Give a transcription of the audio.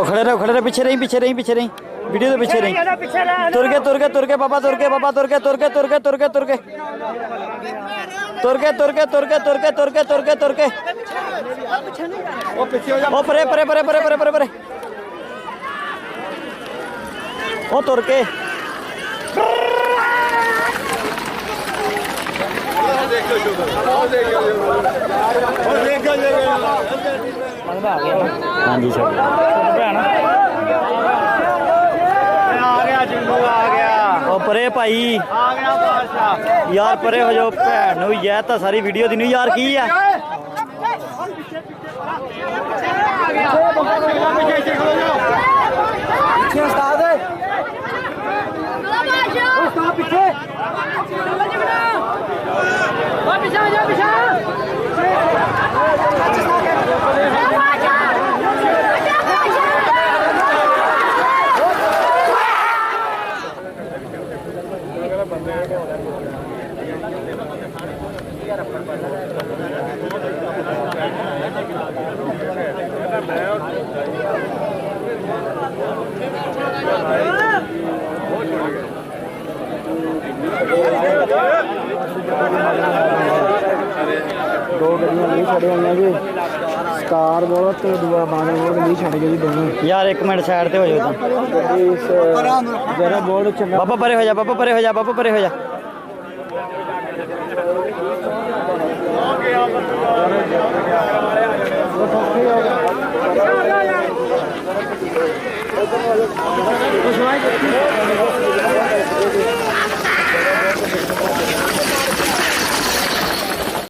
खड़े रहो पीछे रही वीडियो तो पीछे रही तुर के बाबा तुर के ओ परे ओ तुर के हाँ जी सर परे भाई यार परे हो जाओ भैन यह तो सारी वीडियो दी यार की है दो गड्डियां नहीं छड़ हुई जी स्टार बोलो तो दुआ बाने बोर्ड नहीं छड़ गए जी दोनों यार एक मिनट साइड पे हो जाओ जरा बोर्ड चंगा बाबा परे हो जा